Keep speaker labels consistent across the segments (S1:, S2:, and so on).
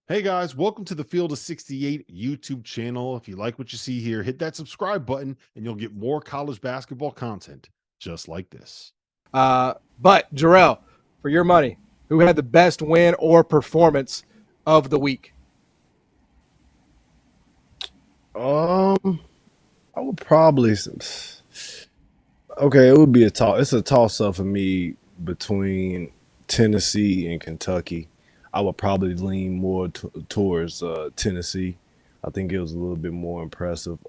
S1: Hey guys, welcome to the Field of 68 YouTube channel. If you like what you see here, hit that subscribe button and you'll get more college basketball content just like this.
S2: But Jerel, for your money, who had the best win or performance of the week?
S3: Um, I would probably okay. It would be a toss. It's a toss up for me between Tennessee and Kentucky. I would probably lean more towards Tennessee. I think it was a little bit more impressive.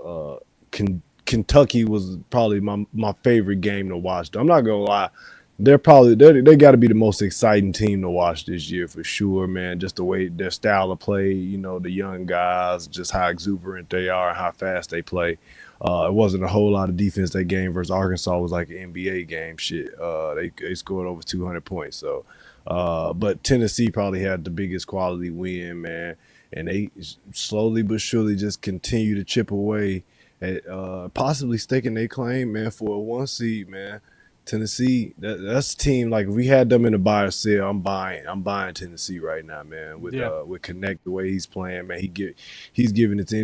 S3: Kentucky was probably my favorite game to watch. I'm not gonna lie. They got to be the most exciting team to watch this year for sure, man. Just the way their style of play, the young guys, just how exuberant they are and how fast they play. It wasn't a whole lot of defense that game versus Arkansas. It was like an NBA game. Shit, they scored over 200 points. So, but Tennessee probably had the biggest quality win, man. And they slowly but surely just continue to chip away at possibly staking their claim, man, for a 1 seed, man. Tennessee, that's a team like if we had them in a buy or sell. I'm buying Tennessee right now, man. With Connect the way he's playing, man. He's giving it to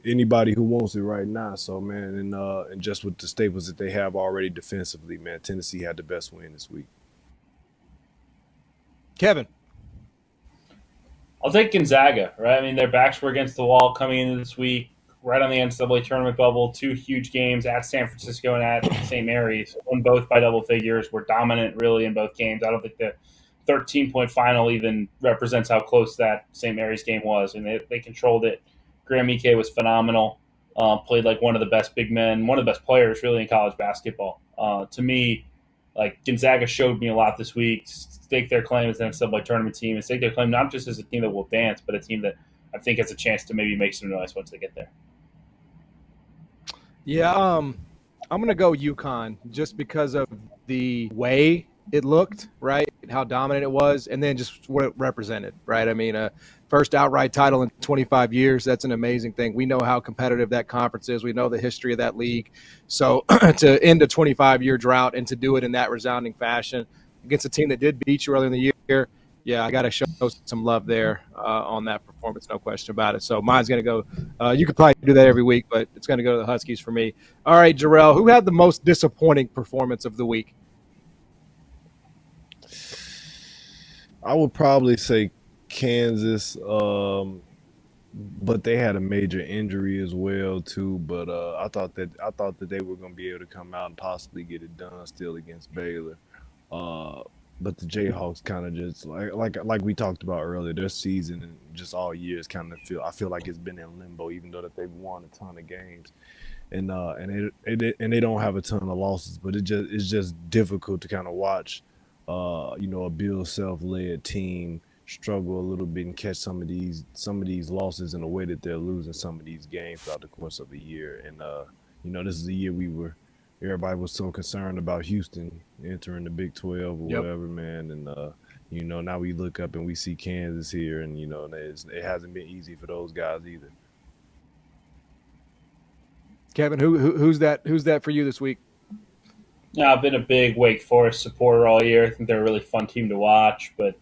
S3: anybody who wants it right now. So man, and just with the staples that they have already defensively, man, Tennessee had the best win this week.
S2: Kevin.
S4: I'll take Gonzaga, right? I mean, their backs were against the wall coming into this week, right on the NCAA tournament bubble. Two huge games at San Francisco and at St. Mary's, won both by double figures. Were dominant really in both games. I don't think the 13-point final even represents how close that St. Mary's game was. And they controlled it. Graham Ike was phenomenal. Played like one of the best big men, one of the best players really in college basketball. To me, like Gonzaga showed me a lot this week. Stake their claim as an NCAA tournament team, and stake their claim not just as a team that will advance, but a team that I think has a chance to maybe make some noise once they get there.
S2: Yeah, I'm gonna go UConn just because of the way it looked, right? How dominant it was, and then just what it represented, right? I mean, first outright title in 25 years. That's an amazing thing. We know how competitive that conference is. We know the history of that league. So to end a 25-year drought and to do it in that resounding fashion against a team that did beat you earlier in the year, yeah, I got to show some love there on that performance, no question about it. So mine's going to go you could probably do that every week, but it's going to go to the Huskies for me. All right, Jerel, who had the most disappointing performance of the week?
S3: I would probably say Kansas, but they had a major injury as well too. But I thought that they were going to be able to come out and possibly get it done still against Baylor. Uh, but the Jayhawks kind of just like we talked about earlier, their season and just all year is kind of I feel like it's been in limbo, even though that they've won a ton of games, and they don't have a ton of losses, but it's just difficult to kind of watch, a Bill self-led team struggle a little bit and catch some of these losses in the way that they're losing some of these games throughout the course of a year, and this is a year everybody was so concerned about Houston entering the Big 12 or
S2: Yep.
S3: whatever, man. And, now we look up and we see Kansas here, and, it hasn't been easy for those guys either.
S2: Kevin, who's that for you this week?
S4: Now, I've been a big Wake Forest supporter all year. I think they're a really fun team to watch, but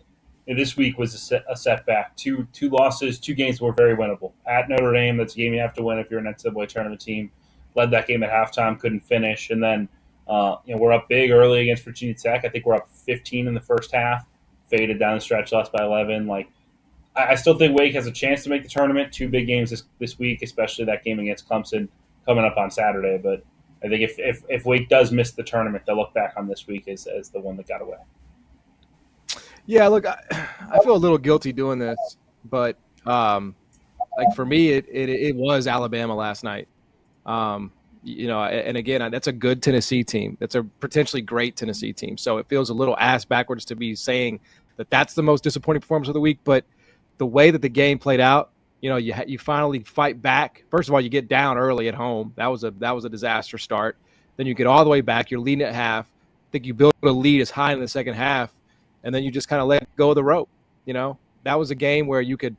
S4: this week was a setback. Two losses, two games were very winnable. At Notre Dame, that's a game you have to win if you're an NCAA tournament team. Led that game at halftime, couldn't finish, and then we're up big early against Virginia Tech. I think we're up 15 in the first half. Faded down the stretch, lost by 11. Like I still think Wake has a chance to make the tournament. Two big games this week, especially that game against Clemson coming up on Saturday. But I think if Wake does miss the tournament, they'll look back on this week as the one that got away.
S2: Yeah, look, I feel a little guilty doing this, but like for me, it was Alabama last night. And again, that's a good Tennessee team. That's a potentially great Tennessee team. So it feels a little ass backwards to be saying that that's the most disappointing performance of the week. But the way that the game played out, you finally fight back. First of all, you get down early at home. That was a disaster start. Then you get all the way back. You're leading at half. I think you build a lead as high in the second half, and then you just kind of let go of the rope. That was a game where you could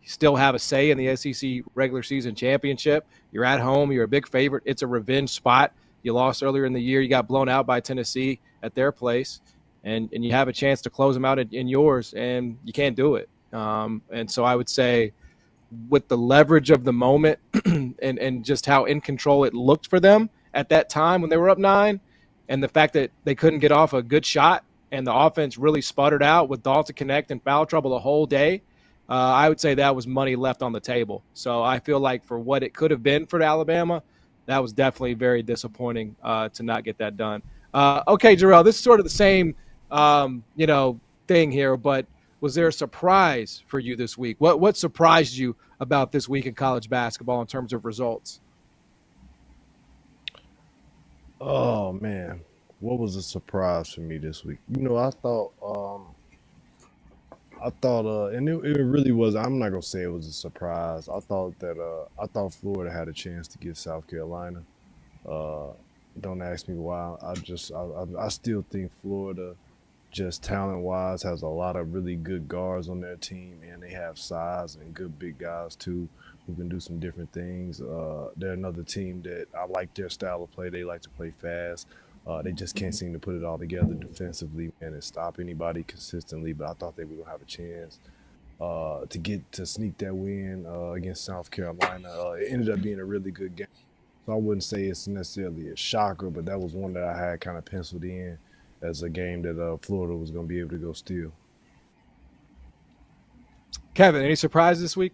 S2: still have a say in the SEC regular season championship. You're at home. You're a big favorite. It's a revenge spot. You lost earlier in the year. You got blown out by Tennessee at their place, and you have a chance to close them out in yours, and you can't do it. And so I would say with the leverage of the moment and just how in control it looked for them at that time when they were up 9, and the fact that they couldn't get off a good shot and the offense really sputtered out with Dalton Connect and foul trouble the whole day, I would say that was money left on the table. So I feel like for what it could have been for Alabama, that was definitely very disappointing to not get that done. Okay, Jerel, this is sort of the same, thing here, but was there a surprise for you this week? What surprised you about this week in college basketball in terms of results?
S3: Oh man, what was a surprise for me this week? I thought, and it really was. I'm not gonna say it was a surprise. I thought Florida had a chance to get South Carolina. Uh, don't ask me why. I still think Florida, just talent wise, has a lot of really good guards on their team, and they have size and good big guys too who can do some different things. They're another team that I like their style of play. They like to play fast. They just can't seem to put it all together defensively and stop anybody consistently. But I thought they were gonna have a chance to sneak that win against South Carolina. It ended up being a really good game. So I wouldn't say it's necessarily a shocker, but that was one that I had kind of penciled in as a game that Florida was going to be able to go steal.
S2: Kevin, any surprise this week?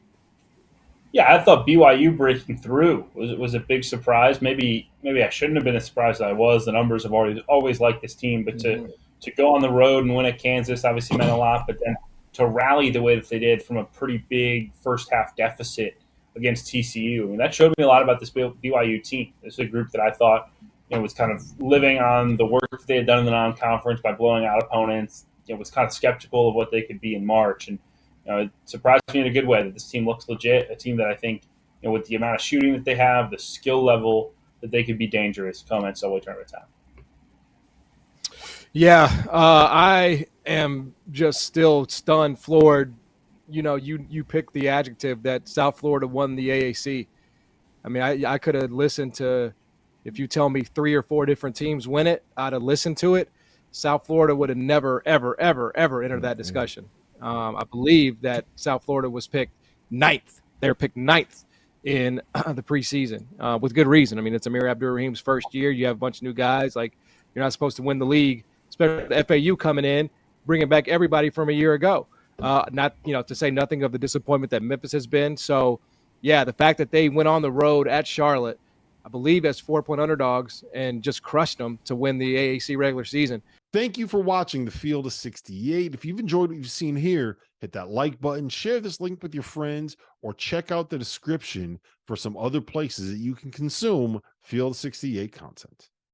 S4: Yeah, I thought BYU breaking through was a big surprise. Maybe I shouldn't have been as surprised as I was. The numbers have always liked this team, but to go on the road and win at Kansas obviously meant a lot. But then to rally the way that they did from a pretty big first half deficit against TCU, I mean, that showed me a lot about this BYU team. This is a group that I thought was kind of living on the work that they had done in the non-conference by blowing out opponents. Was kind of skeptical of what they could be in March, and it surprised me in a good way that this team looks legit. A team that I think, with the amount of shooting that they have, the skill level, that they could be dangerous come NCAA tournament time.
S2: Yeah, I am just still stunned, floored. You picked the adjective that South Florida won the AAC. I mean, I could have listened to, if you tell me 3 or 4 different teams win it, I'd have listened to it. South Florida would have never, ever, ever, ever entered that discussion. I believe that South Florida was picked 9th. They were picked 9th in the preseason with good reason. I mean, it's Amir Abdur-Rahim's first year. You have a bunch of new guys. Like, you're not supposed to win the league, especially the FAU coming in, bringing back everybody from a year ago. Not, to say nothing of the disappointment that Memphis has been. So, yeah, the fact that they went on the road at Charlotte, I believe as 4-point underdogs, and just crushed them to win the AAC regular season.
S1: Thank you for watching the Field of 68. If you've enjoyed what you've seen here, hit that like button, share this link with your friends, or check out the description for some other places that you can consume Field of 68 content.